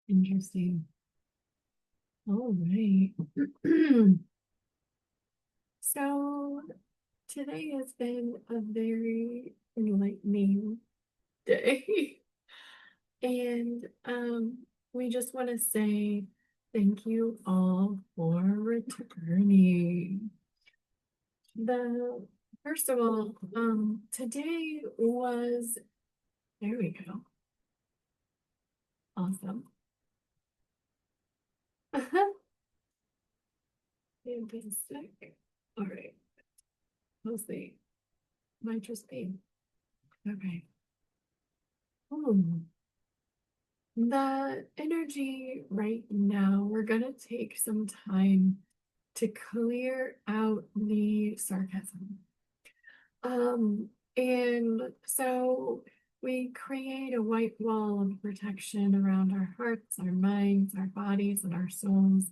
Interesting. All right. So today has been a very enlightening day. And we just want to say thank you all for returning. The first of all, today was there we go. Awesome. Fantastic. All right. Mostly nitrous beam. Okay. Hmm. The energy right now, we're going to take some time to clear out the sarcasm. And so we create a white wall of protection around our hearts, our minds, our bodies, and our souls,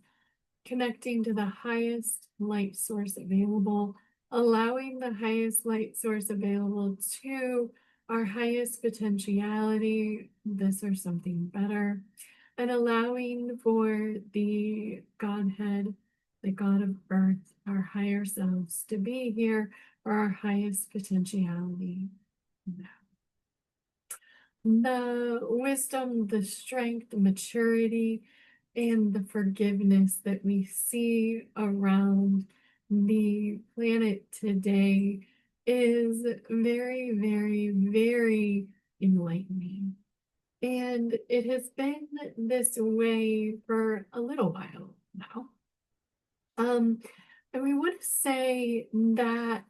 connecting to the highest light source available, allowing the highest light source available to our highest potentiality, this or something better, and allowing for the Godhead, the God of earth, our higher selves, to be here for our highest potentiality. The wisdom, the strength, the maturity, and the forgiveness that we see around the planet today is very, very, very enlightening. And it has been this way for a little while now. Um, and we would say that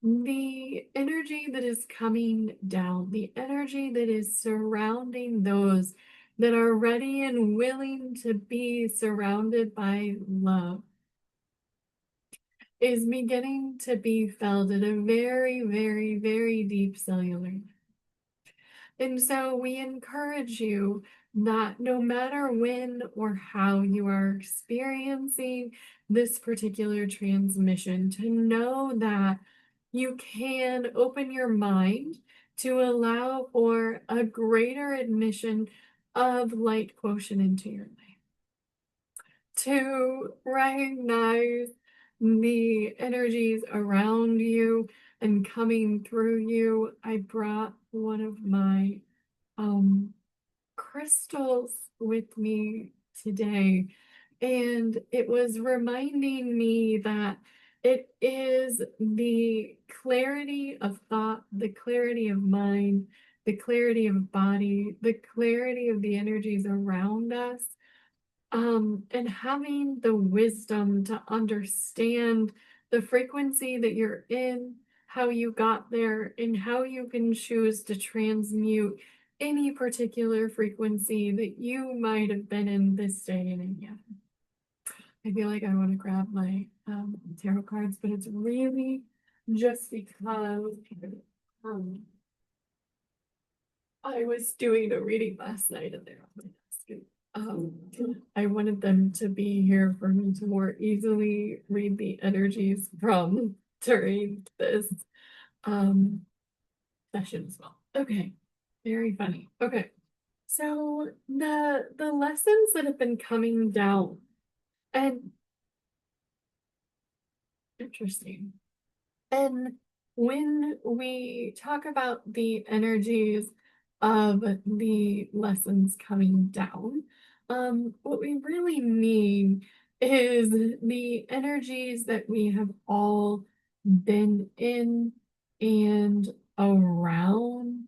the energy that is coming down, the energy that is surrounding those that are ready and willing to be surrounded by love, is beginning to be felt at a very, very, very deep cellular. And so we encourage you that no matter when or how you are experiencing this particular transmission, to know that you can open your mind to allow for a greater admission of light quotient into your life, to recognize the energies around you and coming through you. I brought one of my um, crystals with me today, and it was reminding me that it is the clarity of thought, the clarity of mind, the clarity of body, the clarity of the energies around us, and having the wisdom to understand the frequency that you're in, how you got there, and how you can choose to transmute any particular frequency that you might have been in this day and again. I feel like I want to grab my tarot cards, but it's really just because I was doing a reading last night and they're on my desk. I wanted them to be here for me to more easily read the energies from during this um, session as well. Okay, very funny. Okay, so the lessons that have been coming down and interesting. And when we talk about the energies of the lessons coming down, what we really mean is the energies that we have all been in and around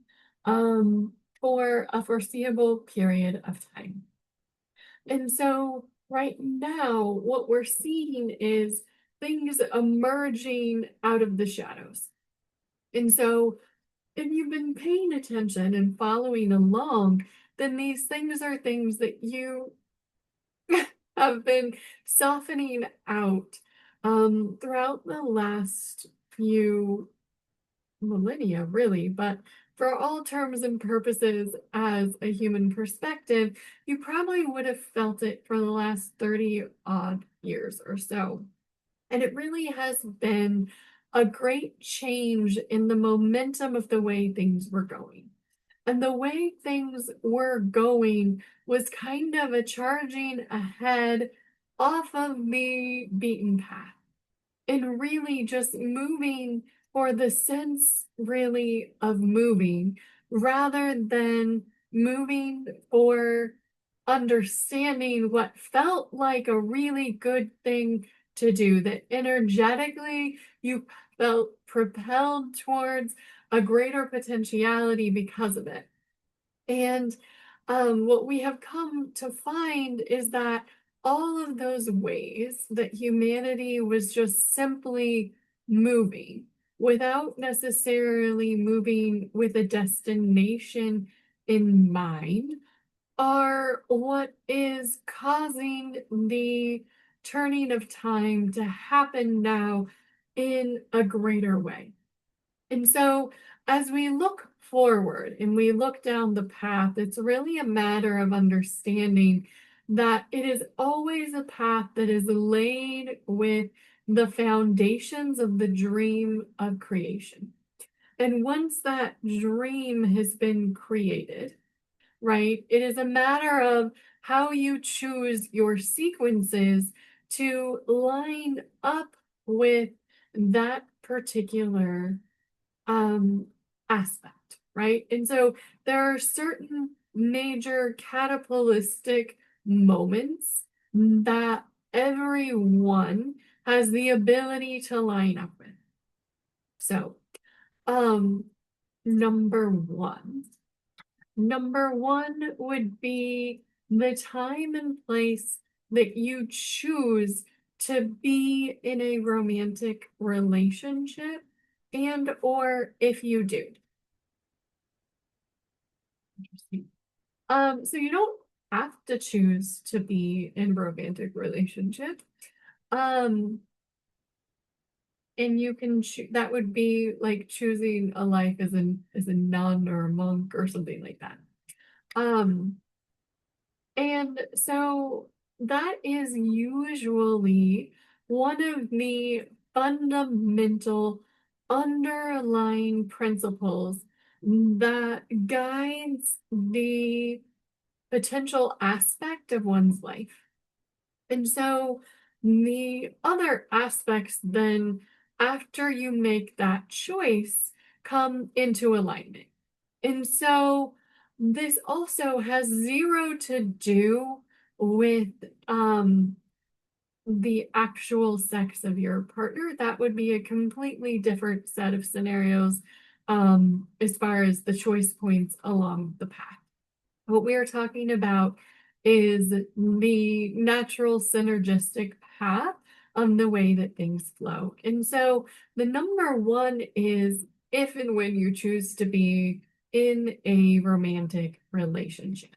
for a foreseeable period of time. And so right now, what we're seeing is things emerging out of the shadows. And so if you've been paying attention and following along, then these things are things that you have been softening out throughout the last few millennia, really, but for all terms and purposes, as a human perspective, you probably would have felt it for the last 30 odd years or so. And it really has been a great change in the momentum of the way things were going. And the way things were going was kind of a charging ahead off of the beaten path and really just moving for the sense really of moving rather than moving for understanding what felt like a really good thing to do, that energetically you felt propelled towards a greater potentiality because of it. And what we have come to find is that all of those ways that humanity was just simply moving without necessarily moving with a destination in mind are what is causing the turning of time to happen now in a greater way. And so, as we look forward and we look down the path, it's really a matter of understanding that it is always a path that is laid with the foundations of the dream of creation. And once that dream has been created, right, it is a matter of how you choose your sequences to line up with that particular um, aspect, right? And so there are certain major catapultistic moments that everyone has the ability to line up with. So, um, number one. Number one would be the time and place that you choose to be in a romantic relationship and or if you do. Interesting. So you don't have to choose to be in a romantic relationship. Um, and you can choose that would be like choosing a life as a nun or a monk or something like that. Um, And so that is usually one of the fundamental underlying principles that guides the potential aspect of one's life. And so the other aspects then, after you make that choice, come into alignment. And so this also has zero to do with the actual sex of your partner. That would be a completely different set of scenarios as far as the choice points along the path. What we are talking about is the natural synergistic path of the way that things flow. And so the number one is if and when you choose to be in a romantic relationship.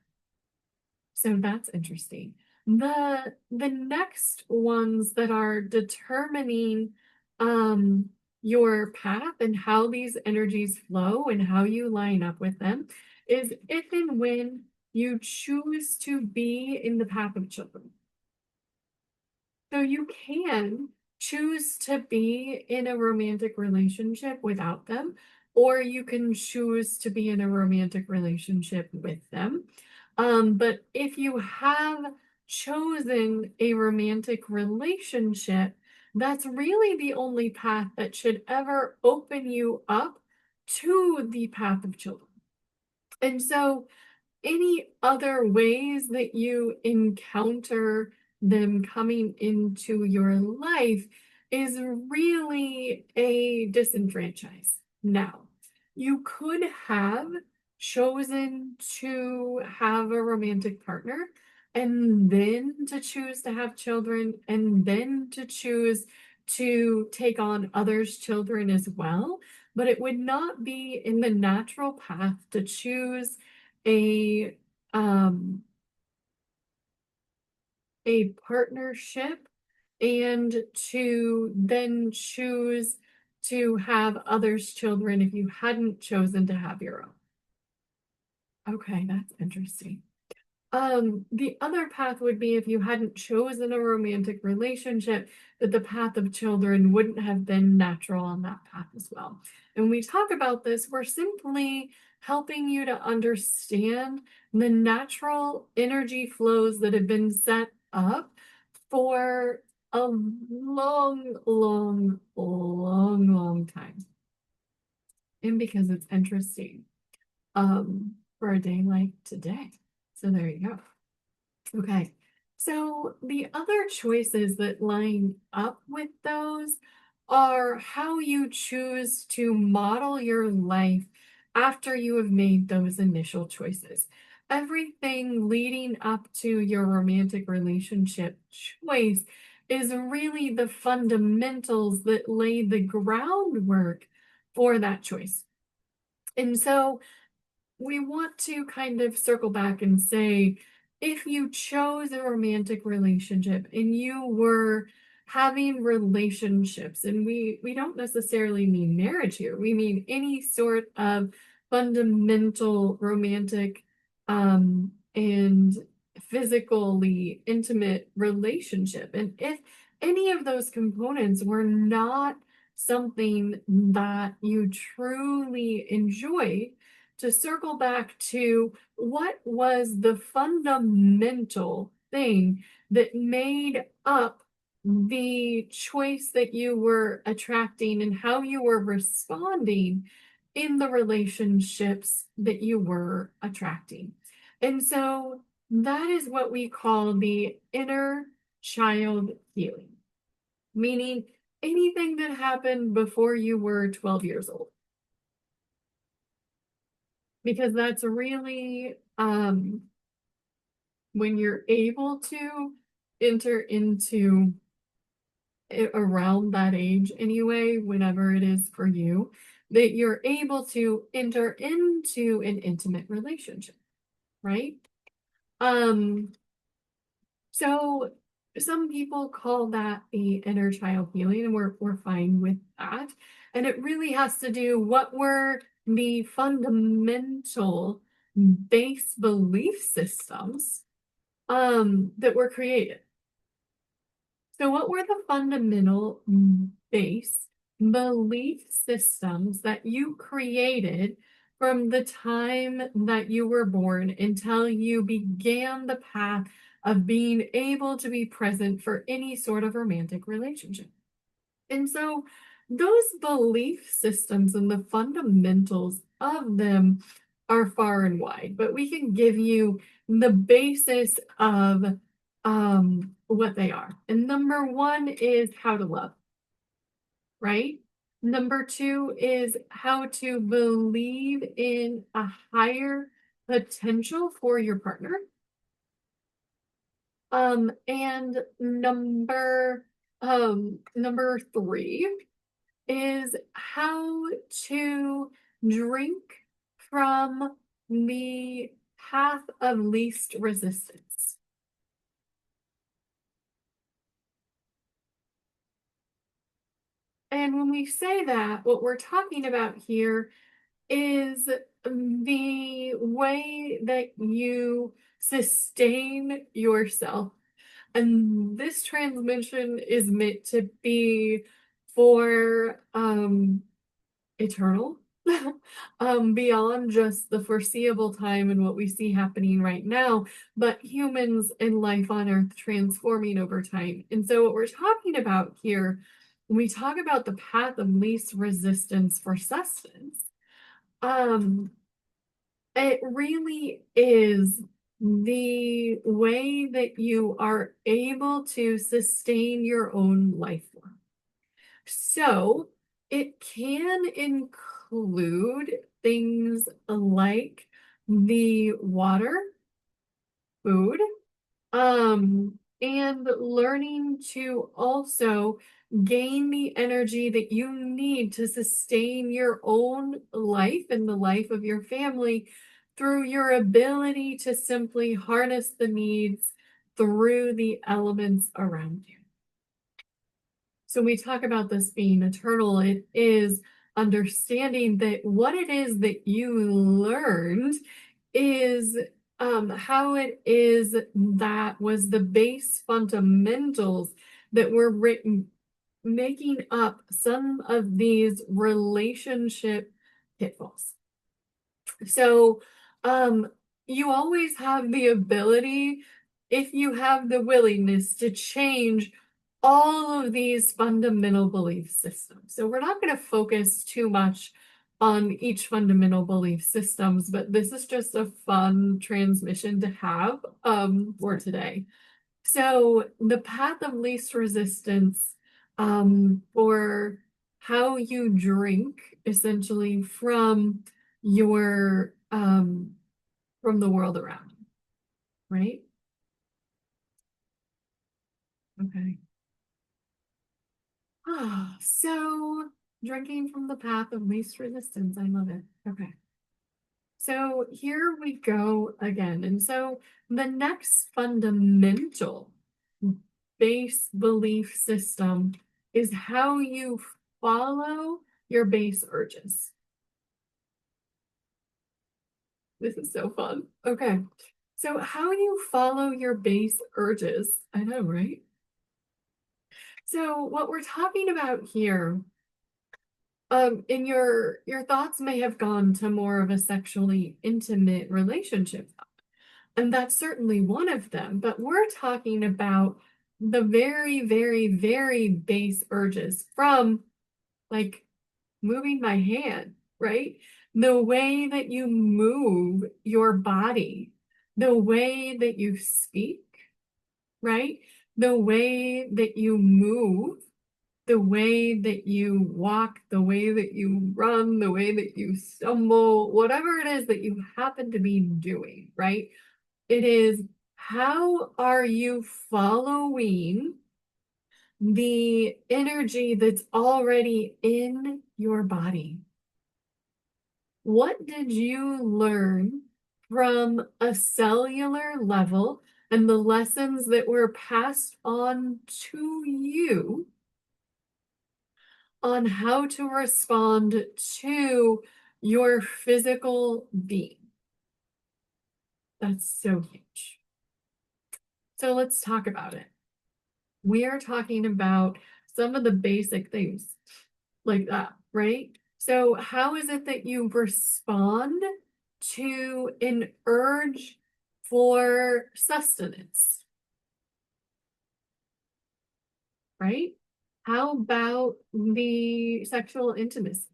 So that's interesting. The next ones that are determining your path and how these energies flow and how you line up with them is if and when you choose to be in the path of children. So you can choose to be in a romantic relationship without them, or you can choose to be in a romantic relationship with them. But if you have chosen a romantic relationship, that's really the only path that should ever open you up to the path of children. And so any other ways that you encounter them coming into your life is really a disenfranchise. Now, you could have chosen to have a romantic partner and then to choose to have children and then to choose to take on others' children as well, but it would not be in the natural path to choose a um a partnership and to then choose to have others' children if you hadn't chosen to have your own. Okay, that's interesting. The other path would be if you hadn't chosen a romantic relationship, that the path of children wouldn't have been natural on that path as well. And we talk about this, we're simply helping you to understand the natural energy flows that have been set up for a long, long, long, long time. And because it's interesting, for a day like today. So there you go. Okay. So the other choices that line up with those are how you choose to model your life after you have made those initial choices. Everything leading up to your romantic relationship choice is really the fundamentals that lay the groundwork for that choice. And so we want to kind of circle back and say, if you chose a romantic relationship and you were having relationships, and we don't necessarily mean marriage here, we mean any sort of fundamental romantic and physically intimate relationship. And if any of those components were not something that you truly enjoyed, to circle back to what was the fundamental thing that made up the choice that you were attracting and how you were responding in the relationships that you were attracting. And so that is what we call the inner child healing, meaning anything that happened before you were 12 years old, because that's really when you're able to enter into it around that age anyway, whenever it is for you, that you're able to enter into an intimate relationship, right? Um, so some people call that the inner child healing, and we're fine with that. And it really has to do what were the fundamental base belief systems that were created. So what were the fundamental base belief systems that you created from the time that you were born until you began the path of being able to be present for any sort of romantic relationship? And so those belief systems and the fundamentals of them are far and wide, but we can give you the basis of what they are. And number one is how to love, right? Number two is how to believe in a higher potential for your partner. And number three is how to drink from the path of least resistance. And when we say that, what we're talking about here is the way that you sustain yourself. And this transmission is meant to be for eternal, beyond just the foreseeable time and what we see happening right now, but humans and life on Earth transforming over time. And so, what we're talking about here, when we talk about the path of least resistance for sustenance, um, it really is the way that you are able to sustain your own life form. So it can include things like the water, food, and learning to also gain the energy that you need to sustain your own life and the life of your family through your ability to simply harness the needs through the elements around you. So when we talk about this being eternal, it is understanding that what it is that you learned is how it is that was the base fundamentals that were written, making up some of these relationship pitfalls. So, um, you always have the ability, if you have the willingness, to change all of these fundamental belief systems. So we're not going to focus too much on each fundamental belief systems, but this is just a fun transmission to have for today. So the path of least resistance for how you drink essentially your from the world around you, right? Okay. So drinking from the path of least resistance. I love it. Okay. So here we go again. And so the next fundamental base belief system is how you follow your base urges. This is so fun. Okay. So how you follow your base urges. I know, right? So what we're talking about here, and your thoughts may have gone to more of a sexually intimate relationship. And that's certainly one of them, but we're talking about the very, very, very base urges from like moving my hand, right? The way that you move your body, the way that you speak, right? The way that you move, the way that you walk, the way that you run, the way that you stumble, whatever it is that you happen to be doing, right? It is how are you following the energy that's already in your body? What did you learn from a cellular level and the lessons that were passed on to you on how to respond to your physical being? That's so huge. So let's talk about it. We are talking about some of the basic things like that, right? So, how is it that you respond to an urge for sustenance, right? How about the sexual intimacy?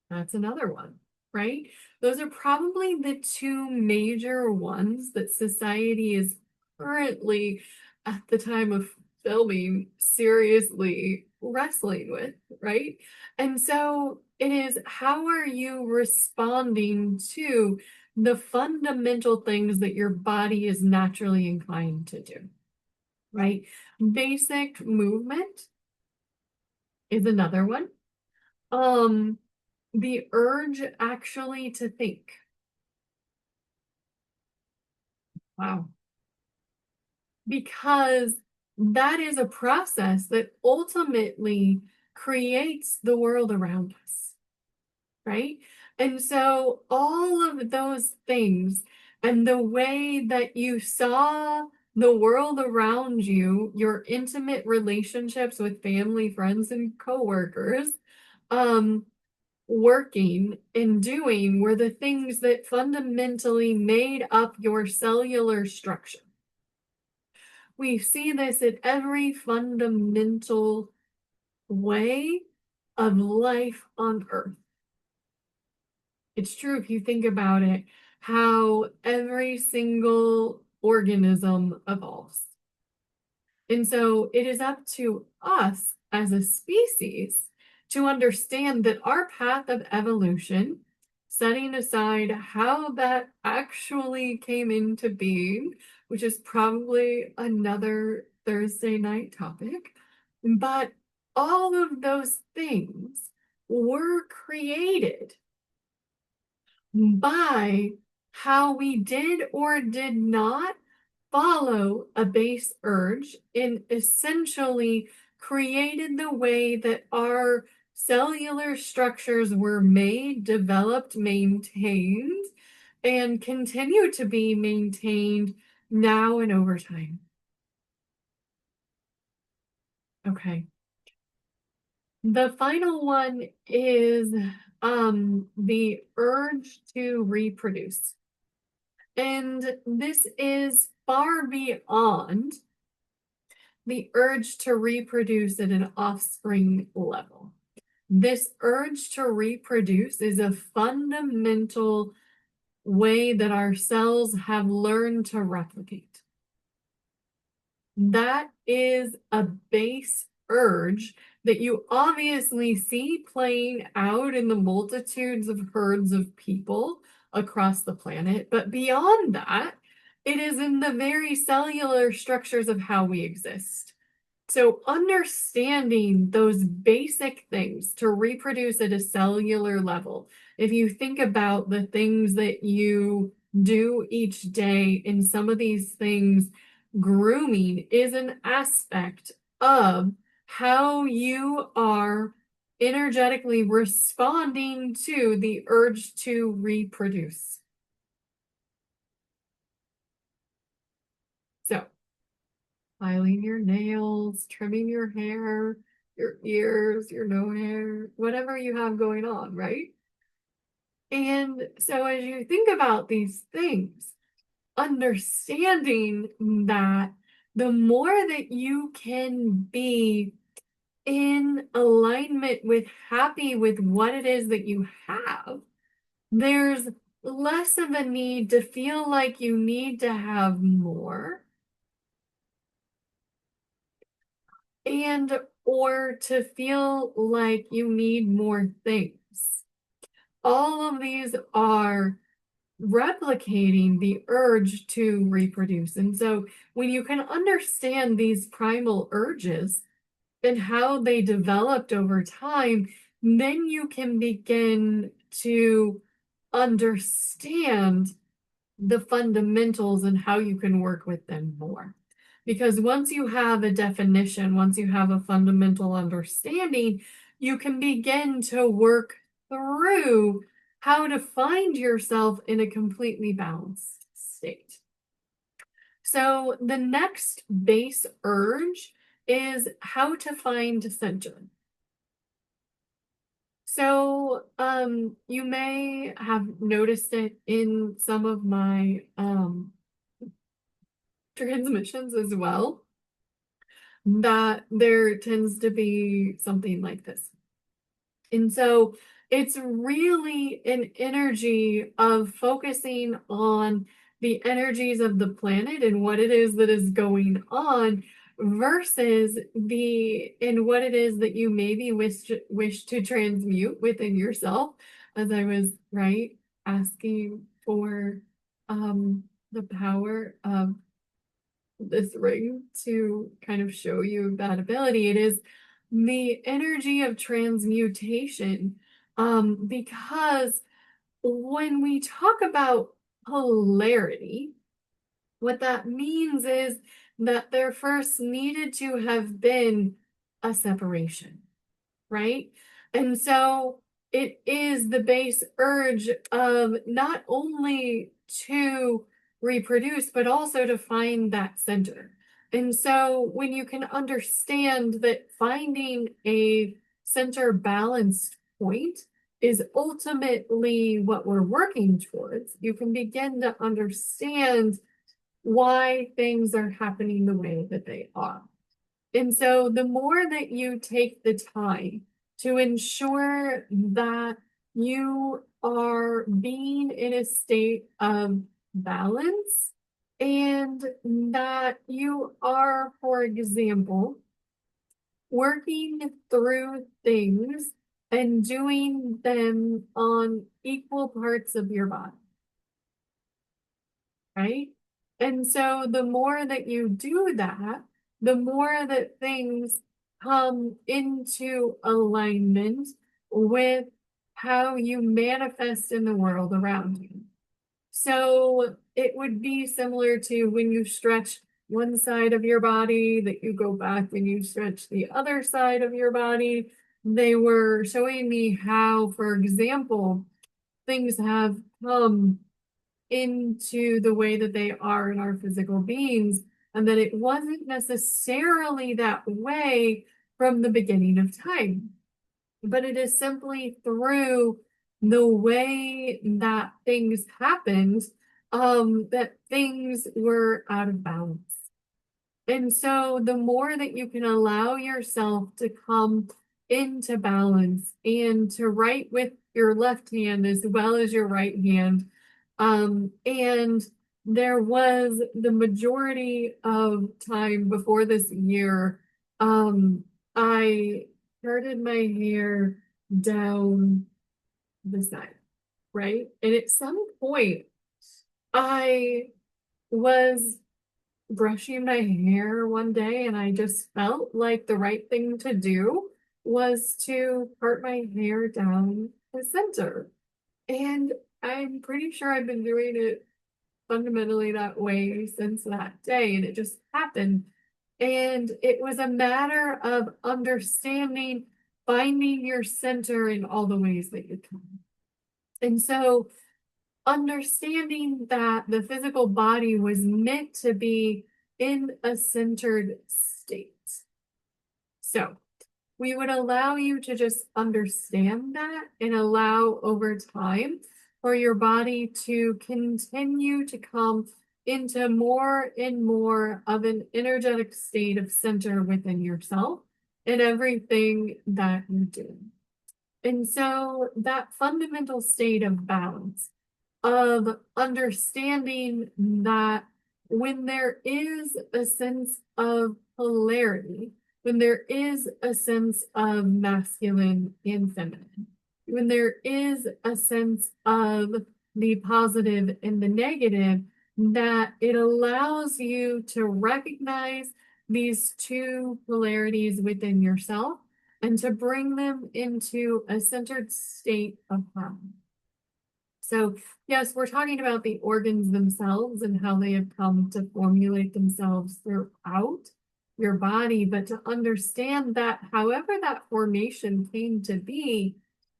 That's another one, right? Those are probably the two major ones that society is currently, at the time of filming, seriously wrestling with, right? And so it is, how are you responding to the fundamental things that your body is naturally inclined to do, right? Basic movement is another one. Um, the urge actually to think. Wow. Because that is a process that ultimately creates the world around us, right? And so all of those things and the way that you saw the world around you, your intimate relationships with family, friends, and coworkers, um, working and doing were the things that fundamentally made up your cellular structure. We see this in every fundamental way of life on Earth. It's true if you think about it, how every single organism evolves. And so it is up to us as a species to understand that our path of evolution, setting aside how that actually came into being, which is probably another Thursday night topic, but all of those things were created by how we did or did not follow a base urge and essentially created the way that our cellular structures were made, developed, maintained, and continue to be maintained now and over time. Okay. The final one is the urge to reproduce. And this is far beyond the urge to reproduce at an offspring level. This urge to reproduce is a fundamental way that our cells have learned to replicate. That is a base urge that you obviously see playing out in the multitudes of herds of people across the planet. But beyond that, it is in the very cellular structures of how we exist. So understanding those basic things to reproduce at a cellular level, if you think about the things that you do each day, in some of these things, grooming is an aspect of how you are energetically responding to the urge to reproduce. So, filing your nails, trimming your hair, your ears, your no hair, whatever you have going on, right? And so as you think about these things, understanding that the more that you can be in alignment with happy with what it is that you have, there's less of a need to feel like you need to have more and or to feel like you need more things. All of these are replicating the urge to reproduce. And so when you can understand these primal urges and how they developed over time, then you can begin to understand the fundamentals and how you can work with them more. Because once you have a definition, once you have a fundamental understanding, you can begin to work through how to find yourself in a completely balanced state. So the next base urge is how to find center. So you may have noticed it in some of my transmissions as well, that there tends to be something like this. And so it's really an energy of focusing on the energies of the planet and what it is that is going on versus what it is that you maybe wish to transmute within yourself, as I was asking for the power of this ring to kind of show you that ability. It is the energy of transmutation, because when we talk about polarity, what that means is that there first needed to have been a separation, right? And so it is the base urge of not only to reproduce, but also to find that center. And so when you can understand that finding a center balanced point is ultimately what we're working towards, you can begin to understand why things are happening the way that they are. And so the more that you take the time to ensure that you are being in a state of balance and that you are, for example, working through things and doing them on equal parts of your body, right? And so the more that you do that, the more that things come into alignment with how you manifest in the world around you. So it would be similar to when you stretch one side of your body, that you go back and you stretch the other side of your body. They were showing me how, for example, things have come into the way that they are in our physical beings, and that it wasn't necessarily that way from the beginning of time, but it is simply through the way that things happened, that things were out of balance. And so the more that you can allow yourself to come into balance and to write with your left hand as well as your right hand. And there was the majority of time before this year, I parted my hair down the side, right? And at some point, I was brushing my hair one day and I just felt like the right thing to do was to part my hair down the center. And I'm pretty sure I've been doing it fundamentally that way since that day. And it just happened. And it was a matter of understanding, finding your center in all the ways that you can. And so understanding that the physical body was meant to be in a centered state. So we would allow you to just understand that and allow over time for your body to continue to come into more and more of an energetic state of center within yourself and everything that you do. And so that fundamental state of balance, of understanding that when there is a sense of polarity, when there is a sense of masculine and feminine, when there is a sense of the positive and the negative, that it allows you to recognize these two polarities within yourself and to bring them into a centered state of harmony. So, yes, we're talking about the organs themselves and how they have come to formulate themselves throughout your body, but to understand that however that formation came to be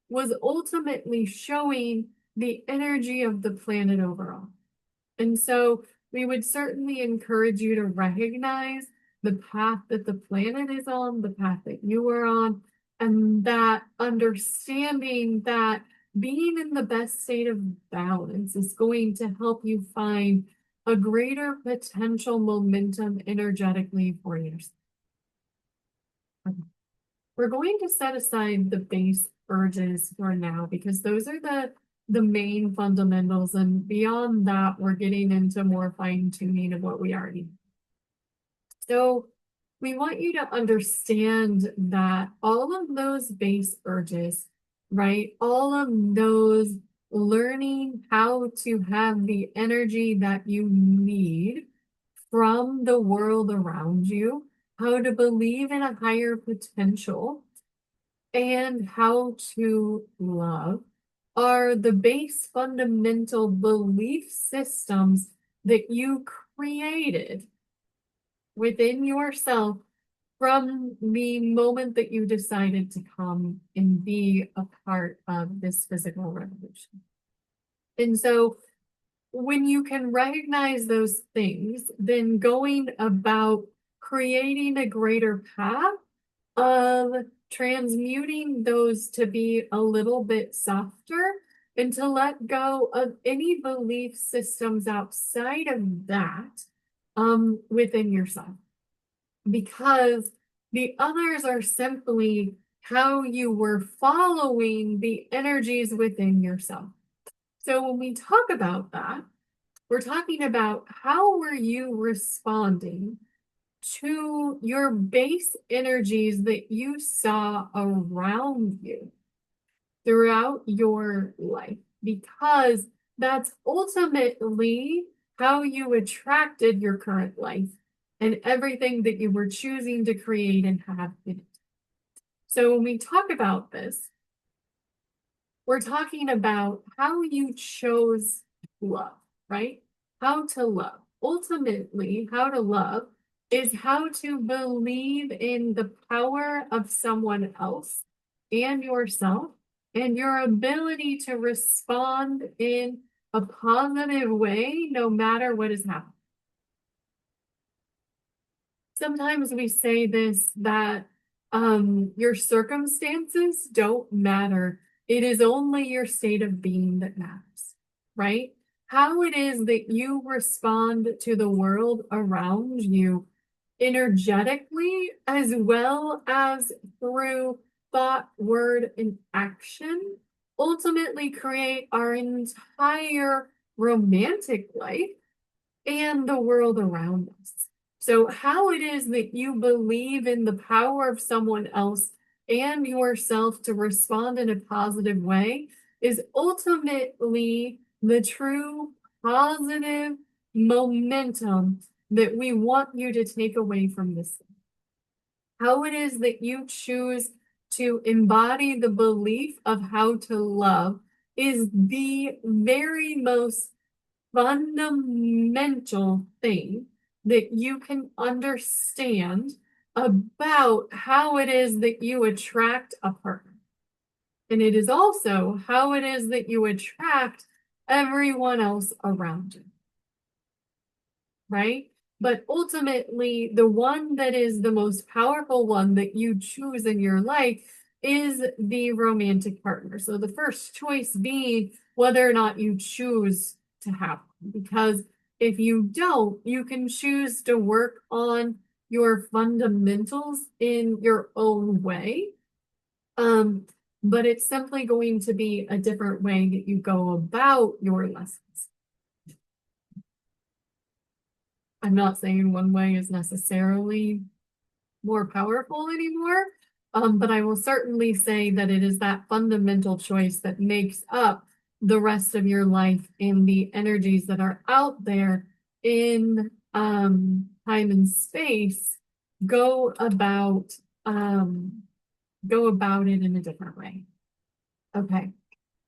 was ultimately showing the energy of the planet overall. And so we would certainly encourage you to recognize the path that the planet is on, the path that you are on, and that understanding that being in the best state of balance is going to help you find a greater potential momentum energetically for yourself. We're going to set aside the base urges for now because those are the main fundamentals, and beyond that, we're getting into more fine-tuning of what we already know. So we want you to understand that all of those base urges, right? All of those learning how to have the energy that you need from the world around you, how to believe in a higher potential, and how to love are the base fundamental belief systems that you created within yourself from the moment that you decided to come and be a part of this physical revolution. And so when you can recognize those things, then going about creating a greater path of transmuting those to be a little bit softer and to let go of any belief systems outside of that within yourself. Because the others are simply how you were following the energies within yourself. So when we talk about that, we're talking about how were you responding to your base energies that you saw around you throughout your life, because that's ultimately how you attracted your current life and everything that you were choosing to create and have in it. So when we talk about this, we're talking about how you chose love, right? How to love. Ultimately, how to love is how to believe in the power of someone else and yourself and your ability to respond in a positive way no matter what is happening. Sometimes we say this, that your circumstances don't matter It is only your state of being that matters, right? How it is that you respond to the world around you energetically, as well as through thought, word, and action, ultimately create our entire romantic life and the world around us. So, how it is that you believe in the power of someone else and yourself to respond in a positive way is ultimately the true positive momentum that we want you to take away from this. How it is that you choose to embody the belief of how to love is the very most fundamental thing that you can understand about how it is that you attract a partner. And it is also how it is that you attract everyone else around you, right? But ultimately, the one that is the most powerful one that you choose in your life is the romantic partner. So the first choice being whether or not you choose to have one. Because if you don't, you can choose to work on your fundamentals in your own way. But it's simply going to be a different way that you go about your lessons. I'm not saying one way is necessarily more powerful anymore, but I will certainly say that it is that fundamental choice that makes up the rest of your life and the energies that are out there in time and space go about it in a different way. Okay.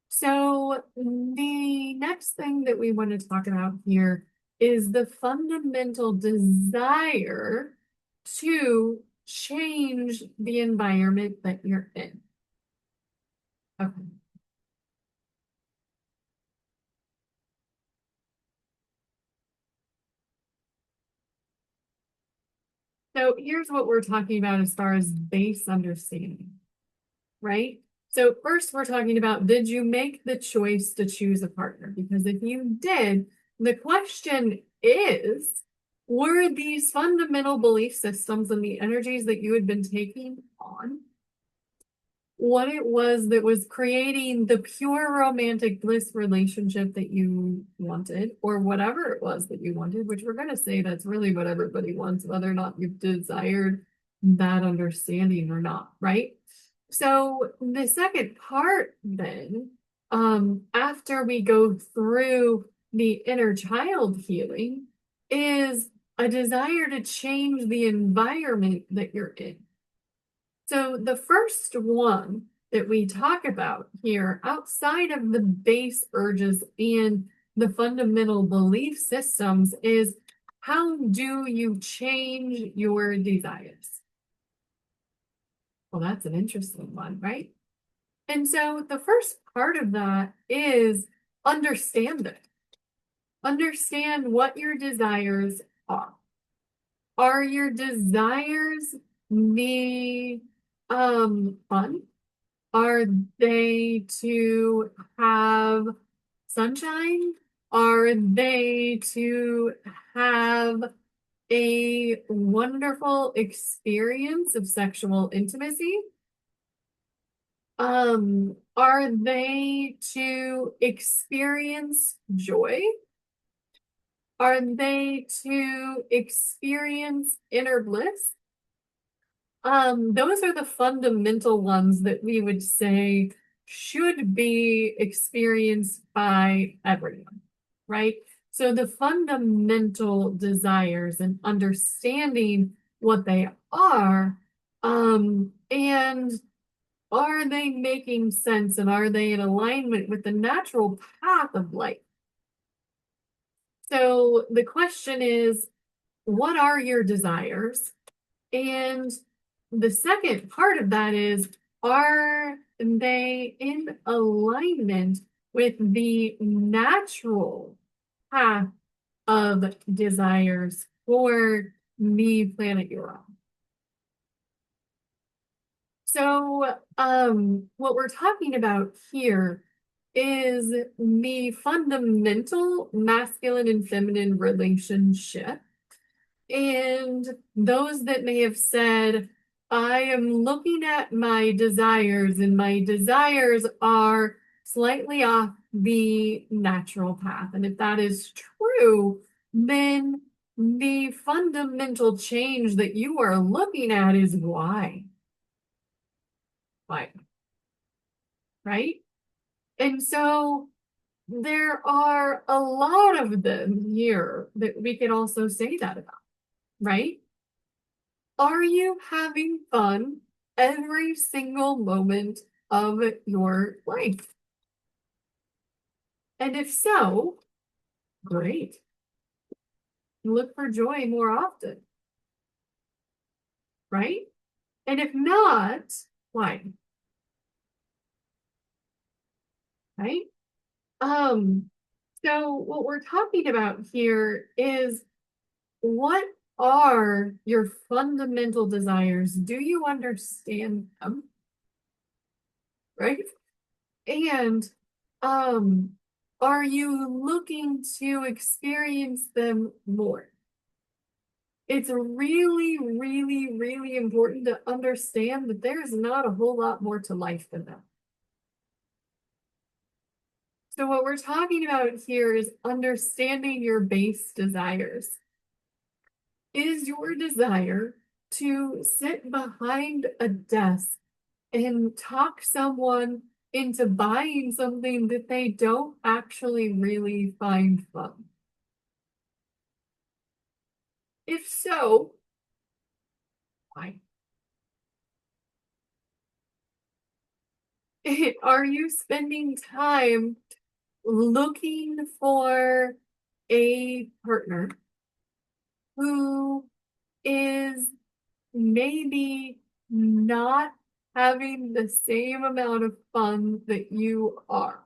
So the next thing that we want to talk about here is the fundamental desire to change the environment that you're in. Okay. So here's what we're talking about as far as base understanding, right? So first we're talking about, did you make the choice to choose a partner? Because if you did, the question is, were these fundamental belief systems and the energies that you had been taking on what it was that was creating the pure romantic bliss relationship that you wanted, or whatever it was that you wanted, which we're going to say that's really what everybody wants, whether or not you've desired that understanding or not, right? So the second part then, after we go through the inner child healing, is a desire to change the environment that you're in. So the first one that we talk about here, outside of the base urges and the fundamental belief systems, is how do you change your desires? Well, that's an interesting one, right? And so the first part of that is understand it. Understand what your desires are. Are your desires the fun? Are they to have sunshine? Are they to have a wonderful experience of sexual intimacy? Are they to experience joy? Are they to experience inner bliss? Those are the fundamental ones that we would say should be experienced by everyone, right? So the fundamental desires and understanding what they are, and are they making sense and are they in alignment with the natural path of life? So the question is, what are your desires? And the second part of that is, are they in alignment with the natural path of desires for the planet you're on? So, what we're talking about here is the fundamental masculine and feminine relationship. And those that may have said, I am looking at my desires, and my desires are slightly off the natural path. And if that is true, then the fundamental change that you are looking at is why. Why? Right? And so there are a lot of them here that we can also say that about, right? Are you having fun every single moment of your life? And if so, great. Look for joy more often, right? And if not, why? Right? Um, so what we're talking about here is, what are your fundamental desires? Do you understand them? Right? And um, are you looking to experience them more? It's really, really, really important to understand that there's not a whole lot more to life than that. So, what we're talking about here is understanding your base desires. Is your desire to sit behind a desk and talk someone into buying something that they don't actually really find fun? If so, why? Are you spending time looking for a partner who is maybe not having the same amount of fun that you are?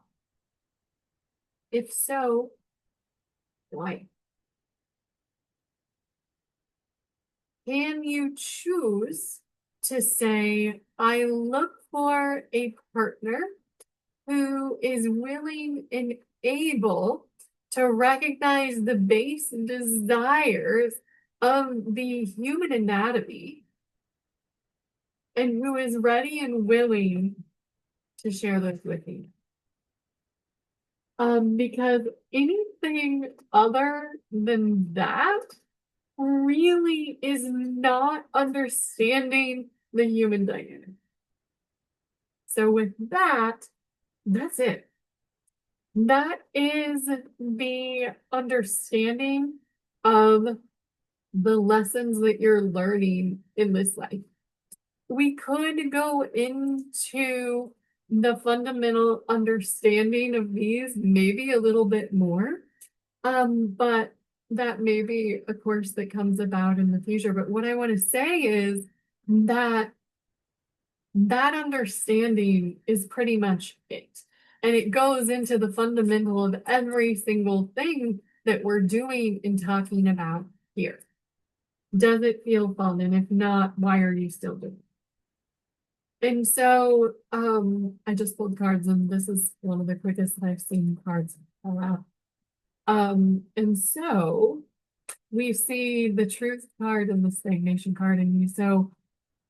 If so, why? Can you choose to say, I look for a partner who is willing and able to recognize the base desires of the human anatomy and who is ready and willing to share those with you? Because anything other than that really is not understanding the human dynamic. So with that, that's it. That is the understanding of the lessons that you're learning in this life. We could go into the fundamental understanding of these maybe a little bit more, but that may be a course that comes about in the future. But what I want to say is that that understanding is pretty much it. And it goes into the fundamental of every single thing that we're doing and talking about here. Does it feel fun? And if not, why are you still doing it? And so I just pulled cards, and this is one of the quickest that I've seen cards fall out. And so we see the truth card and the stagnation card, and you so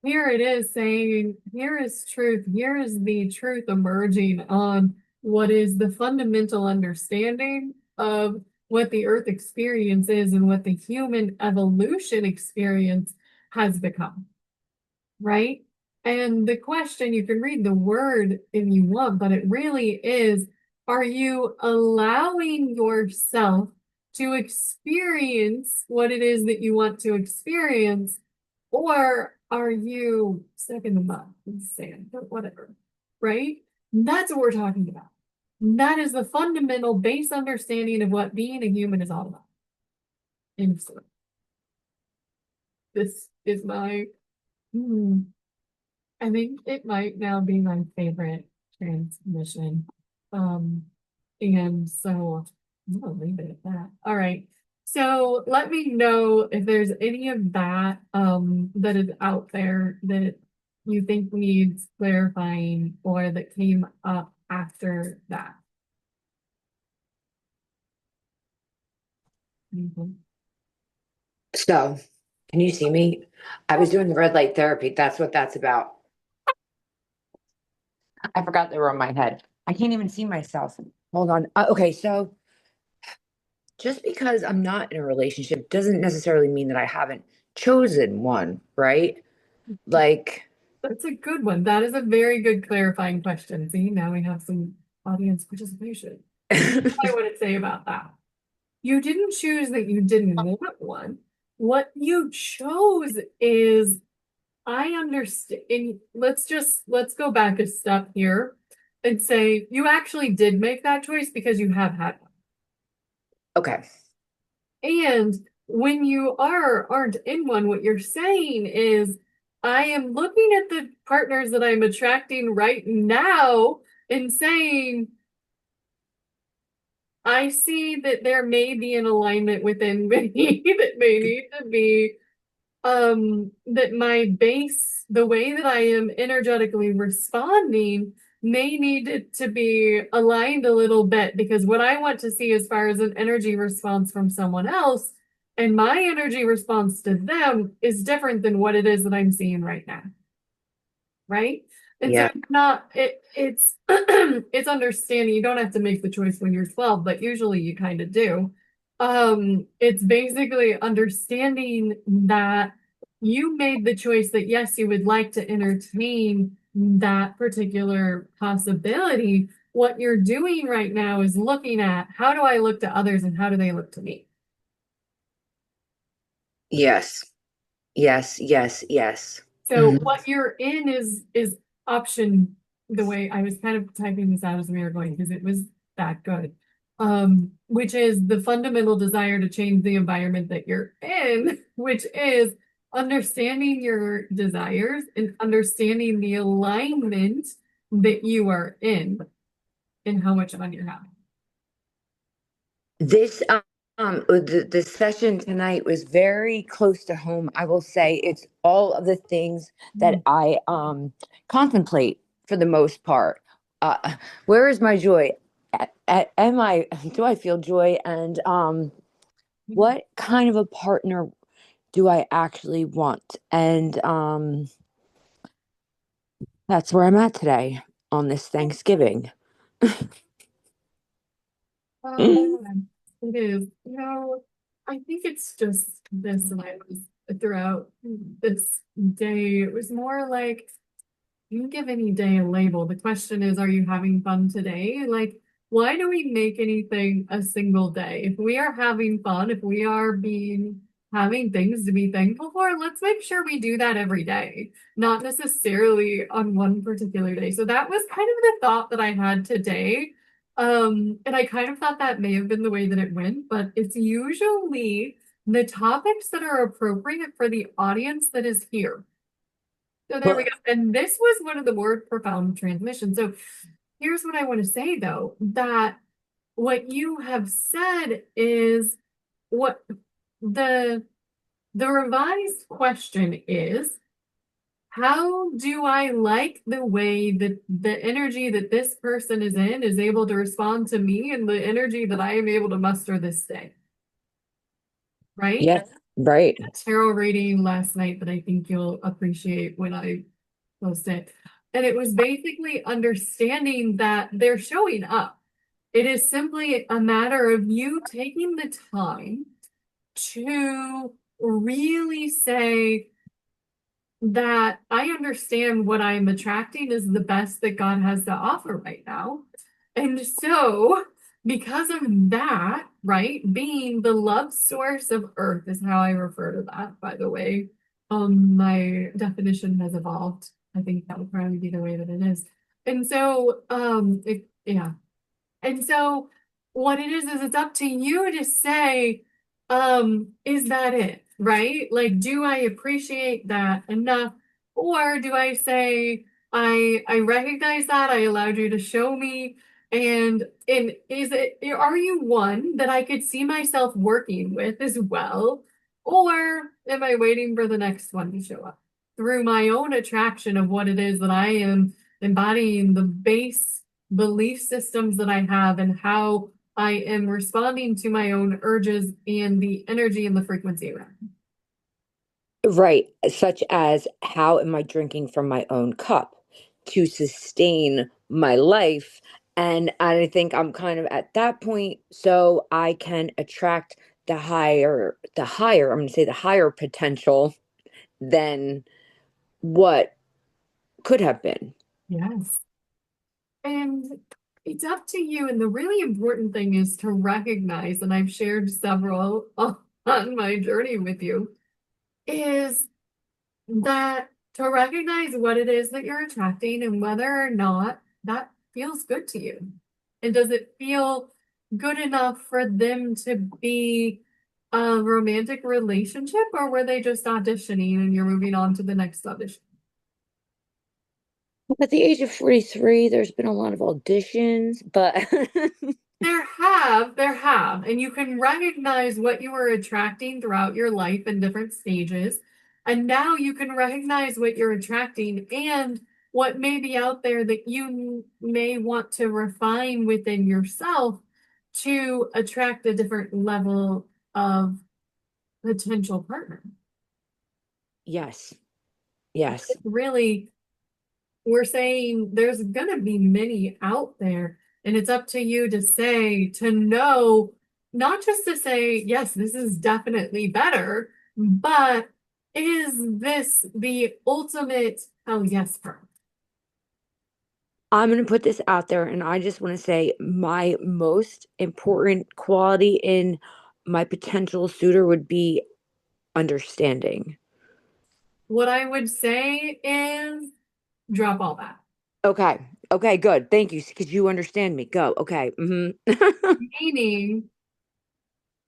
here it is saying, here is truth. Here is the truth emerging on what is the fundamental understanding of what the Earth experience is and what the human evolution experience has become, right? And the question, you can read the word if you want, but it really is, are you allowing yourself to experience what it is that you want to experience, or are you stuck in the mud and sand or whatever, right? That's what we're talking about. That is the fundamental base understanding of what being a human is all about. And so this is my, I think it might now be my favorite transmission. Um, and so I'm gonna leave it at that. All right. So let me know if there's any of that that is out there that you think needs clarifying or that came up after that? Mhm. So, can you see me? I was doing the red light therapy. That's what that's about. I forgot they were on my head. I can't even see myself. Hold on. Okay, so just because I'm not in a relationship doesn't necessarily mean that I haven't chosen one, right? Like, That's a good one. That is a very good clarifying question. See, now we have some audience participation. I want to say about that. You didn't choose that you didn't want one. What you chose is I understand. And let's go back a step here and say you actually did make that choice because you have had one. okay. And when you aren't in one, what you're saying is, I am looking at the partners that I'm attracting right now and saying, I see that there may be an alignment within me that may need to be that my base, the way that I am energetically responding may need it to be aligned a little bit because what I want to see as far as an energy response from someone else and my energy response to them is different than what it is that I'm seeing right now, right? And so Yeah. it's not it's it's understanding you don't have to make the choice when you're 12, but usually you kind of do. It's basically understanding that you made the choice that yes, you would like to entertain that particular possibility. What you're doing right now is looking at how do I look to others and how do they look to me? Yes. Yes. Yes. Yes. So Mhm. what you're in is option the way I was kind of typing this out as we were going because it was that good. Which is the fundamental desire to change the environment that you're in, which is understanding your desires and understanding the alignment that you are in and how much fun you're having. This the session tonight was very close to home. I will say it's all of the things that Mm. I contemplate for the most part. Where is my joy? Am I do I feel joy? And what kind of a partner do I actually want? And that's where I'm at today on this Thanksgiving. Oh, it is. I think it's just this lens throughout this day. It was more like you can give any day a label. The question is, are you having fun today? Like, why do we make anything a single day? If we are having fun, if we are being having things to be thankful for, let's make sure we do that every day, not necessarily on one particular day. So that was kind of the thought that I had today. And I kind of thought that may have been the way that it went, but it's usually the topics that are appropriate for the audience that is here. So there we go. Well, And this was one of the more profound transmissions. So here's what I want to say though, that what you have said is what the the revised question is, how do I like the way that the energy that this person is in is able to respond to me and the energy that I am able to muster this day, right? yes, right. Tarot reading last night that I think you'll appreciate when I post it. And it was basically understanding that they're showing up. It is simply a matter of you taking the time to really say that I understand what I'm attracting is the best that God has to offer right now. And so, because of that, right, being the love source of Earth is how I refer to that, by the way. My definition has evolved. I think that would probably be the way that it is. And so, yeah. And so what it is it's up to you to say, is that it? Right? Like, do I appreciate that enough? Or do I say, I recognize that, I allowed you to show me, and is it are you one that I could see myself working with as well? Or am I waiting for the next one to show up? through my own attraction of what it is that I am embodying, the base belief systems that I have, and how I am responding to my own urges and the energy and the frequency around. Right, such as how am I drinking from my own cup to sustain my life? And I think I'm kind of at that point, so I can attract I'm going to say the higher potential than what could have been. Yes. And it's up to you. And the really important thing is to recognize, and I've shared several on my journey with you, is that to recognize what it is that you're attracting and whether or not that feels good to you. And does it feel good enough for them to be a romantic relationship, or were they just auditioning and you're moving on to the next audition? At the age of 43, there's been a lot of auditions, but There have, and you can recognize what you were attracting throughout your life in different stages. And now you can recognize what you're attracting and what may be out there that you may want to refine within yourself to attract a different level of potential partner. yes, yes. Really, we're saying there's going to be many out there, and it's up to you to say, to know, not just to say, yes, this is definitely better, but is this the ultimate hell yes for? I'm going to put this out there, and I just want to say my most important quality in my potential suitor would be understanding. What I would say is drop all that. Okay. Okay, good. Thank you. Because you understand me. Go. Okay. Meaning,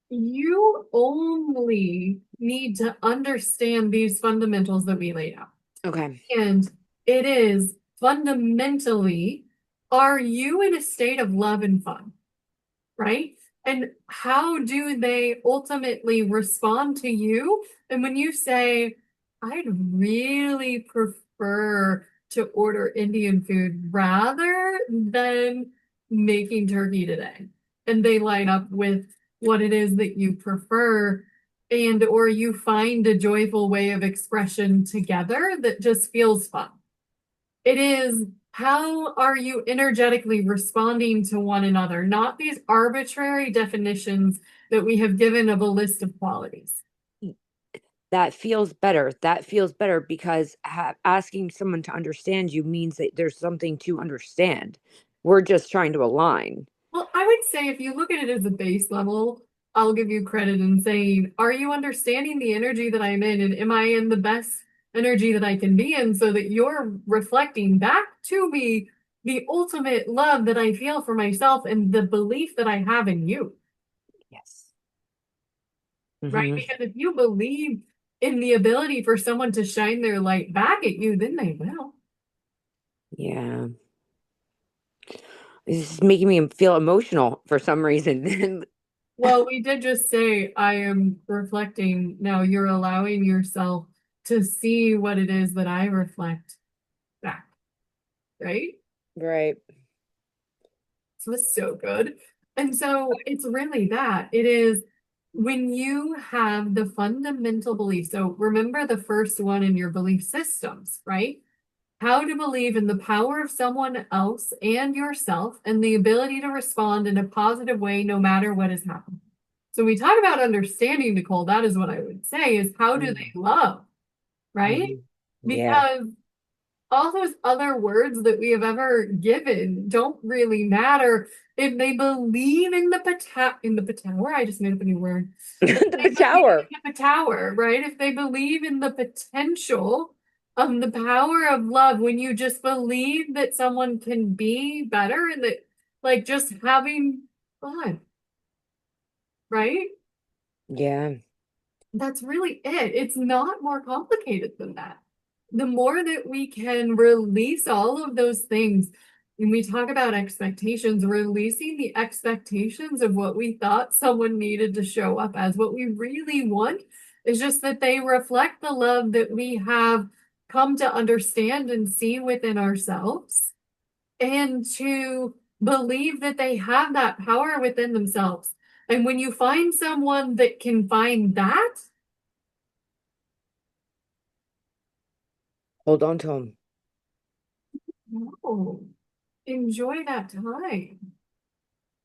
you only need to understand these fundamentals that we laid out. Okay. And it is fundamentally, are you in a state of love and fun? Right? And how do they ultimately respond to you? And when you say, I'd really prefer to order Indian food rather than making turkey today, and they line up with what it is that you prefer, and or you find a joyful way of expression together that just feels fun. It is, how are you energetically responding to one another, not these arbitrary definitions that we have given of a list of qualities. That feels better. That feels better because asking someone to understand you means that there's something to understand. We're just trying to align. Well, I would say if you look at it as a base level, I'll give you credit in saying, are you understanding the energy that I'm in? And am I in the best energy that I can be in, so that you're reflecting back to me the ultimate love that I feel for myself and the belief that I have in you? Yes. Right? Hmm. Because if you believe in the ability for someone to shine their light back at you, then they will. Yeah. This is making me feel emotional for some reason. Well, we did just say, I am reflecting. Now you're allowing yourself to see what it is that I reflect back, right? Right. So it's so good. And so it's really that. It is when you have the fundamental belief. So remember the first one in your belief systems, right? How to believe in the power of someone else and yourself, and the ability to respond in a positive way no matter what is happening. So we talk about understanding, Nicole. That is what I would say, is how do they love, right? Mhm. Yeah. Because all those other words that we have ever given don't really matter if they believe in the power. I just made up a new word. If they The believe tower. in the power, right? If they believe in the potential of the power of love, when you just believe that someone can be better, and that, like, just having fun, right? Yeah. That's really it. It's not more complicated than that. The more that we can release all of those things, when we talk about expectations, releasing the expectations of what we thought someone needed to show up as, what we really want is just that they reflect the love that we have come to understand and see within ourselves and to believe that they have that power within themselves. And when you find someone that can find that, Hold on to him. oh, enjoy that time.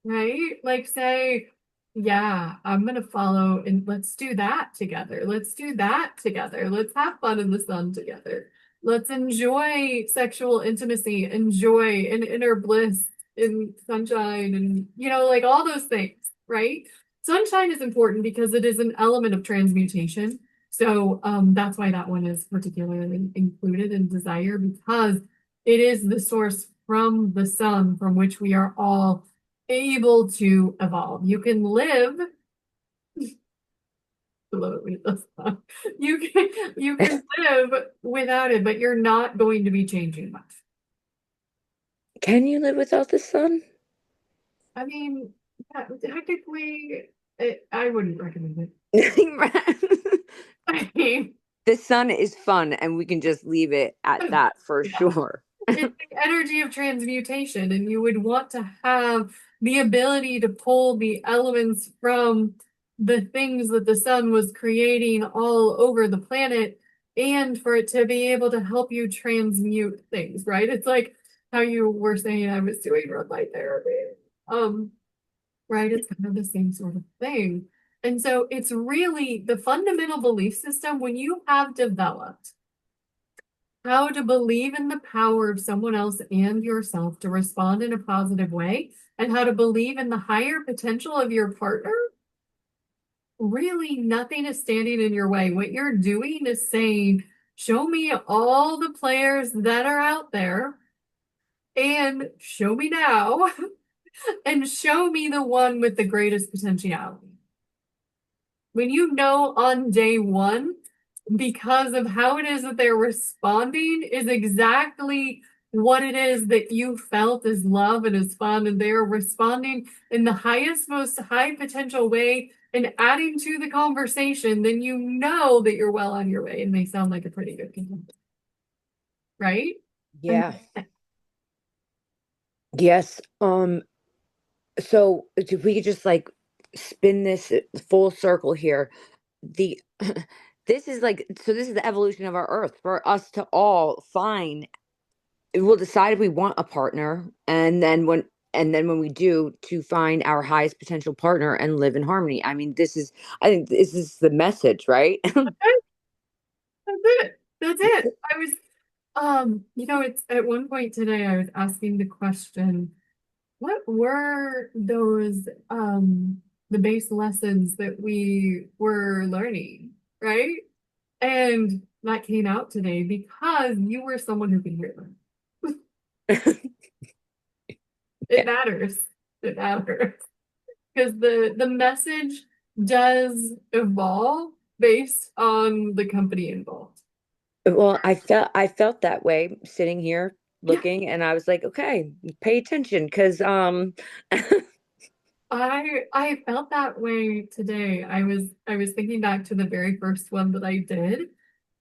Right? Like say, yeah, I'm gonna follow and let's do that together. Let's do that together. Let's have fun in the sun together. Let's enjoy sexual intimacy, enjoy and inner bliss in sunshine and like all those things, right? Sunshine is important because it is an element of transmutation. So that's why that one is particularly included in desire because it is the source from the sun from which we are all able to evolve. You can live. I love it when it does that. You can live without it, but you're not going to be changing much. Can you live without the sun? I mean, technically, I wouldn't recommend it. I mean, The sun is fun, and we can just leave it at that for yeah. sure. It's the energy of transmutation, and you would want to have the ability to pull the elements from the things that the sun was creating all over the planet, and for it to be able to help you transmute things, right? It's like how you were saying I was doing red light therapy. Um, right? It's kind of the same sort of thing. And so it's really the fundamental belief system when you have developed how to believe in the power of someone else and yourself to respond in a positive way, and how to believe in the higher potential of your partner, really nothing is standing in your way. What you're doing is saying, show me all the players that are out there and show me now and show me the one with the greatest potentiality. When you know on day one, because of how it is that they're responding, is exactly what it is that you felt is love and is fun, and they're responding in the highest, most high potential way and adding to the conversation, then you know that you're well on your way and they sound like a pretty good contender, right? And Yeah. Yes. So if we could just like spin this full circle here, the this is like so this is the evolution of our earth for us to all find we'll decide if we want a partner and then when we do to find our highest potential partner and live in harmony. I think this is the message, right? that's it. That's it. I was, it's at one point today I was asking the question, what were those the base lessons that we were learning, right? And that came out today because you were someone who could hear them. It Yeah. matters. It matters. Because the message does evolve based on the company involved. Well, I felt that way sitting here Yeah, looking, and I was like, okay, pay attention because I felt that way today. I was thinking back to the very first one that I did,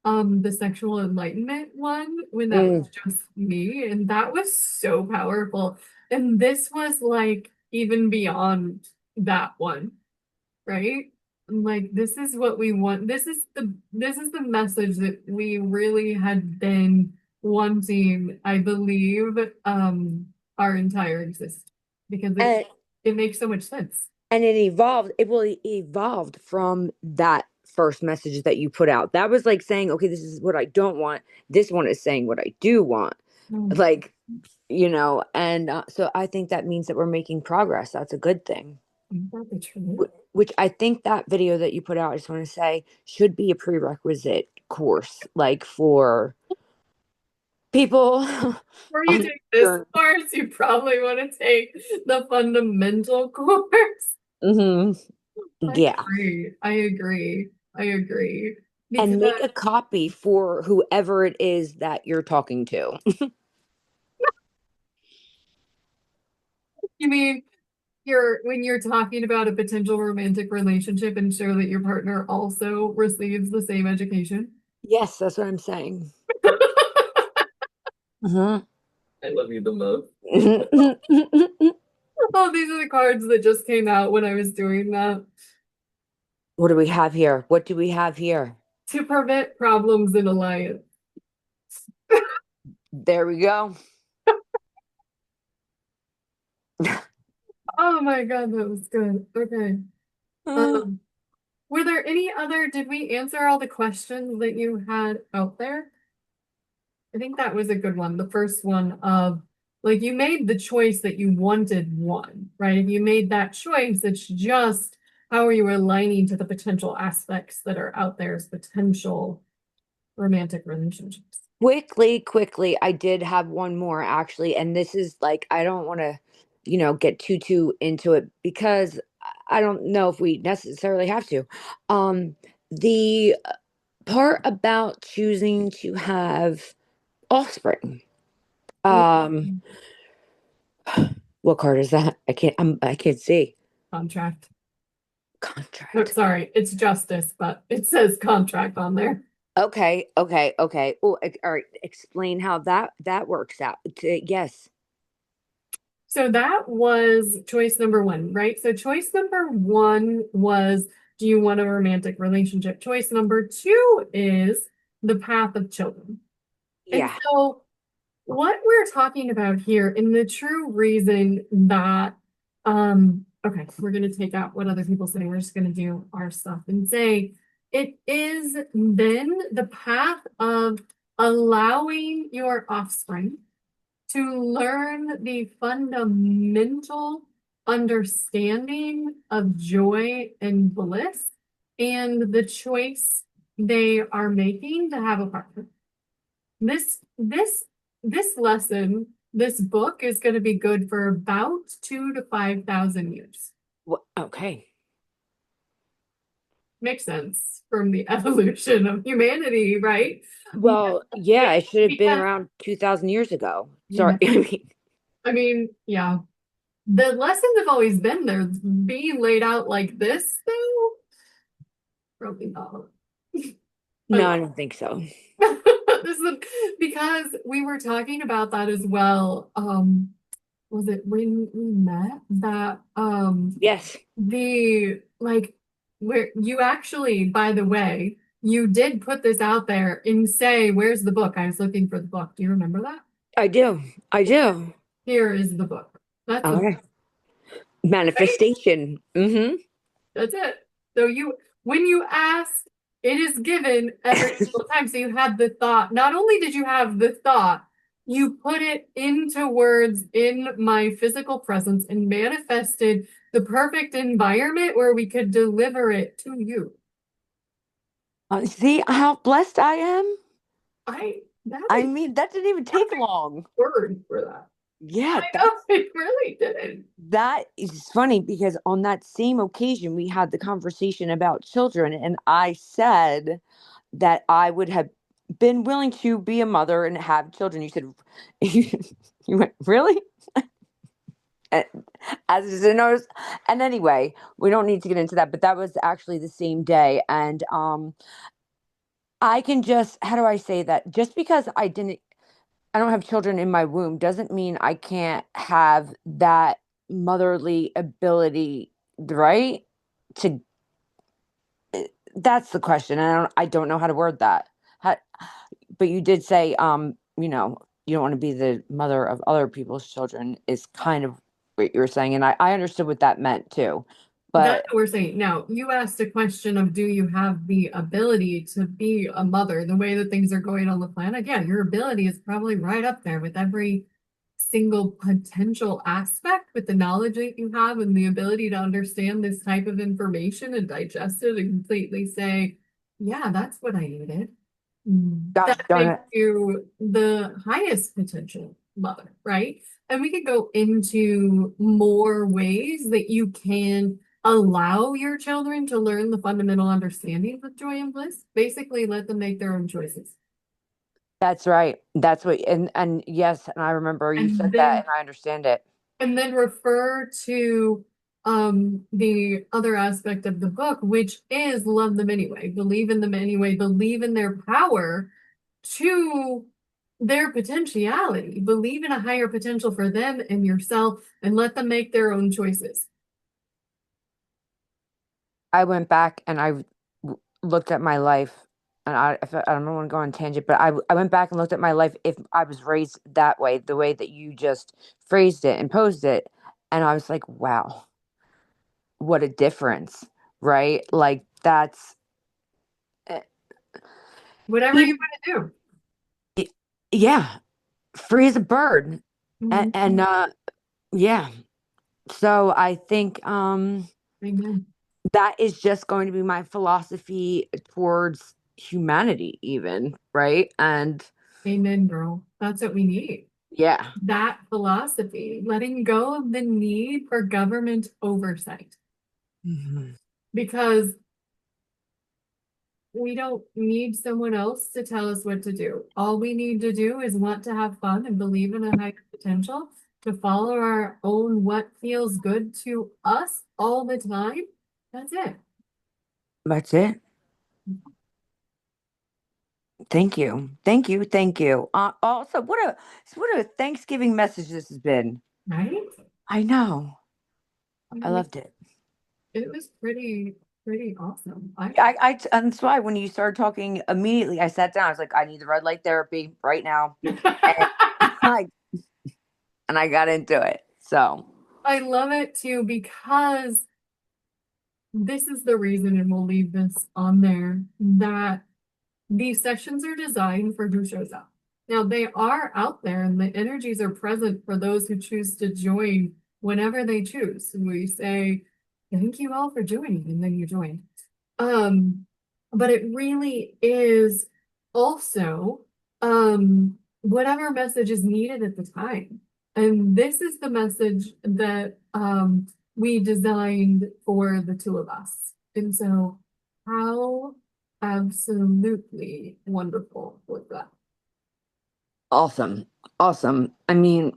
the sexual enlightenment one, when that was mm, just me, and that was so powerful. And this was like even beyond that one, right? Like this is what we want. This is the message that we really had been wanting, I believe, our entire existence because it and it makes so much sense. and it evolved from that first message that you put out. That was like saying, okay, this is what I don't want. This one is saying what I do want. Mm, Like, and so I think that means that we're making progress. That's a good thing. exactly true. Which I think that video that you put out, I just want to say, should be a prerequisite course, like for people Before you on take this the course, you probably want to take the fundamental course. hmm I yeah, agree. I agree. I agree. Because and make a copy for whoever it is that you're talking to. you mean you're when you're talking about a potential romantic relationship, ensure that your partner also receives the same education. Yes, that's what I'm saying. I love you the most. Hmm. Oh, these are the cards that just came out when I was doing that. What do we have here? What do we have here? To prevent problems in alliance. There we go. Oh my God, that was good. Okay. Uh, Um, were there any other, did we answer all the questions that you had out there? I think that was a good one. The first one of like you made the choice that you wanted one, right? If you made that choice, it's just how are you aligning to the potential aspects that are out there as potential romantic relationships. quickly, I did have one more actually, and this is like I don't want to, get too into it because I don't know if we necessarily have to. The part about choosing to have offspring. Um, what card is that? I can't see. Contract. Oh, Contract. sorry, it's justice, but it says contract on there. Okay. Oh, all right. Explain how that works out. Yes. So that was choice number one, right? So choice number one was, do you want a romantic relationship? Choice number two is the path of children. And Yeah. so what we're talking about here, and the true reason that, okay, we're going to take out what other people say. We're just going to do our stuff and say it is then the path of allowing your offspring to learn the fundamental understanding of joy and bliss and the choice they are making to have a partner. This this this lesson, this book is going to be good for about 2 to 5,000 years. Okay. Makes sense from the evolution of humanity, right? Well, yeah, it should have been Because around 2000 years ago. Sorry. yeah, I mean, yeah, the lessons have always been there. Being laid out like this, though, probably not. No, I don't think so. This is because we were talking about that as well. Was it when we met that Yes, the like where you actually, by the way, you did put this out there and say, "Where's the book?" I was looking for the book. Do you remember that? I do. I do. Here is the book. That's a Okay. right. Manifestation. Mm-hmm. That's it. So you, when you ask, it is given every single time. So you had the thought. Not only did you have the thought, you put it into words in my physical presence and manifested the perfect environment where we could deliver it to you. See how blessed I am? That I is mean, that didn't even take long. word for that. Yeah, I know it really didn't. that is funny because on that same occasion we had the conversation about children, and I said that I would have been willing to be a mother and have children. You said, you went, really? And as is in ours. And anyway, we don't need to get into that, but that was actually the same day. And I can just, how do I say that? Just because I don't have children in my womb doesn't mean I can't have that motherly ability, right? To That's the question. And I don't know how to word that. How, but you did say, you don't want to be the mother of other people's children is kind of what you were saying. And I understood what that meant too. That's But what we're saying. Now, you asked a question of do you have the ability to be a mother the way that things are going on the planet? Yeah, your ability is probably right up there with every single potential aspect with the knowledge that you have and the ability to understand this type of information and digest it and completely say, yeah, that's what I needed. gosh That darn makes it. you the highest potential mother, right? And we could go into more ways that you can allow your children to learn the fundamental understandings of joy and bliss. Basically, let them make their own choices. That's right. That's what, and yes, and I remember you And said that then and I understand it. and then refer to the other aspect of the book, which is love them anyway, believe in them anyway, believe in their power to their potentiality, believe in a higher potential for them and yourself, and let them make their own choices. I went back and looked at my life, and I don't want to go on a tangent, but I went back and looked at my life if I was raised that way, the way that you just phrased it and posed it, and I was like, wow, what a difference, right? Like that's eh, Whatever you even want to yeah, free as a bird, do. and yeah. So I think Amen. that is just going to be my philosophy towards humanity, even, right? And Amen, girl. That's what we need. yeah. That philosophy, letting go of the need for government oversight, Mhm. because we don't need someone else to tell us what to do. All we need to do is want to have fun and believe in a higher potential, to follow our own what feels good to us all the time. That's it. That's it. Thank you. Thank you. Thank you. Also, what a Thanksgiving message this has been. Right? I know. I I mean, loved it. it was pretty awesome. I And that's why when you started talking immediately, I sat down. I was like, I need the red light therapy right now. And I, and I got into it. So, I love it too, because this is the reason, and we'll leave this on there, that these sessions are designed for who shows up. Now, they are out there and the energies are present for those who choose to join whenever they choose. We say, thank you all for joining, and then you join. Um, but it really is also whatever message is needed at the time. And this is the message that we designed for the two of us. And so, how absolutely wonderful was that? awesome. Awesome. I mean,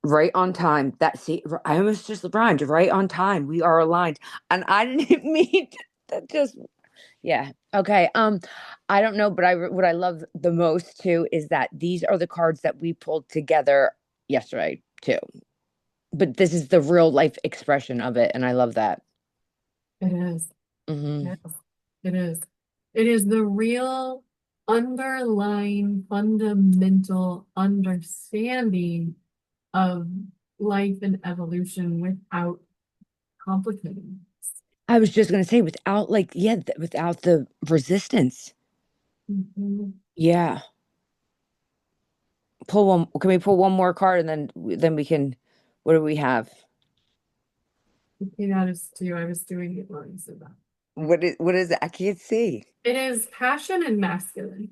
right on time. I almost just rhymed. Right on time. We are aligned. And I didn't mean that just yeah. Okay. I don't know, but what I love the most too is that these are the cards that we pulled together yesterday too. But this is the real life expression of it, and I love that. It is. Hmm. Yes, it is. It is the real underlying fundamental understanding of life and evolution without complicating. I was just gonna say without like yeah, without the resistance. Mhm. Yeah. Pull one. Can we pull one more card and then we can? What do we have? Okay, that is too. I was doing it wrong, so that. What is it? I can't see. It is passion and masculine.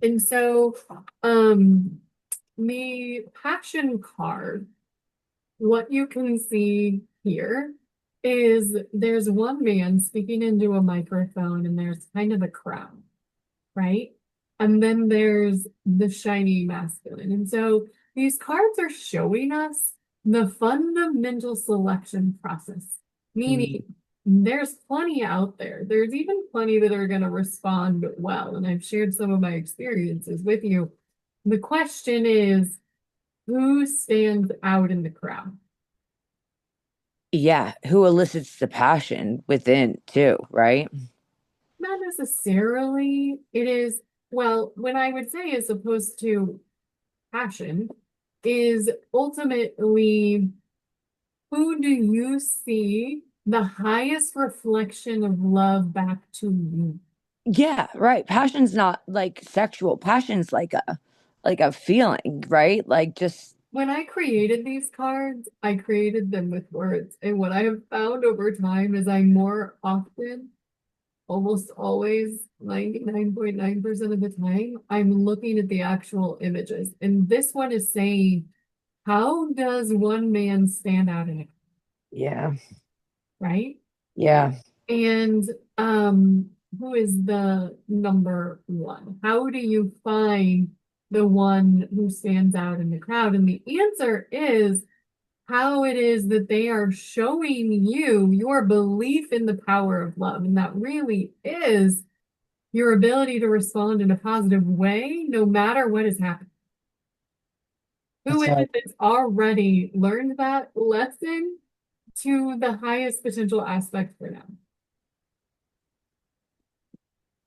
And so, um, the passion card, what you can see here is there's one man speaking into a microphone, and there's kind of a crowd, right? And then there's the shiny masculine. And so these cards are showing us the fundamental selection process, Mm. meaning there's plenty out there. There's even plenty that are going to respond well. And I've shared some of my experiences with you. The question is, who stands out in the crowd? Yeah, who elicits the passion within too, right? Not necessarily. It is, well, when I would say as opposed to passion, is ultimately, who do you see the highest reflection of love back to you? Yeah, right. Passion's not like sexual. Passion's like a feeling, right? Like just When I created these cards, I created them with words. And what I have found over time is I more often, almost always, 99.9% of the time, I'm looking at the actual images. And this one is saying, how does one man stand out in it, yeah. right? Yeah. And who is the number one? How do you find the one who stands out in the crowd? And the answer is how it is that they are showing you your belief in the power of love. And that really is your ability to respond in a positive way, no matter what is happening. Who That's is right. it that's already learned that lesson to the highest potential aspect for them?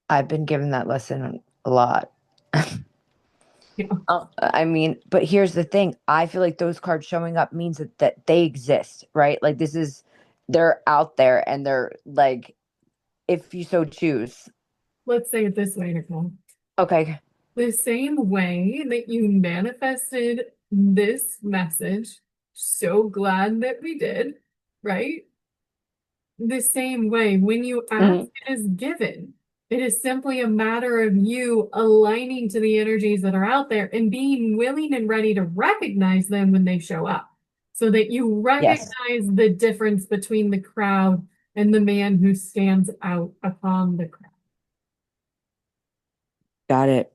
I've been given that lesson a lot. Yeah. I mean, but here's the thing. I feel like those cards showing up means that they exist, right? Like this is, they're out there and they're like, if you so choose. Let's say it this way, Nicole. Okay. The same way that you manifested this message, so glad that we did, right? The same way, when you ask, Mhm. it is given. It is simply a matter of you aligning to the energies that are out there and being willing and ready to recognize them when they show up, so that you Yes. recognize the difference between the crowd and the man who stands out upon the crowd. Got it.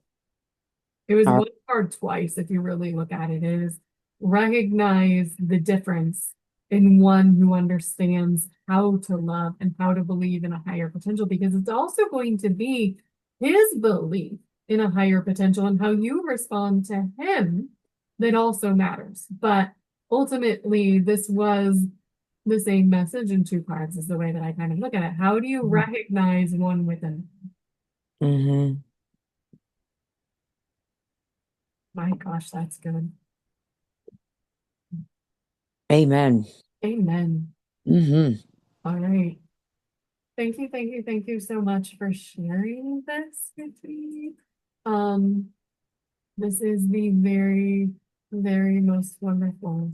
It was All right. one card twice, if you really look at it, is recognize the difference in one who understands how to love and how to believe in a higher potential, because it's also going to be his belief in a higher potential and how you respond to him that also matters. But ultimately, this was the same message in two cards, is the way that I kind of look at it. How do you recognize one within? Mm-hmm. My gosh, that's good. Amen. Amen. Mm-hmm. All right. Thank you so much for sharing this with me. Um, this is the very most wonderful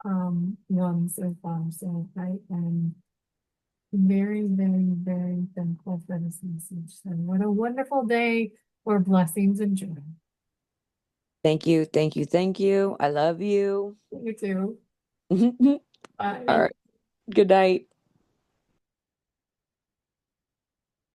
one so far. So I am very thankful for this message. So what a wonderful day, or blessings and joy. Thank you. Thank you. Thank you. I love you. You too. All Bye. right. Good night.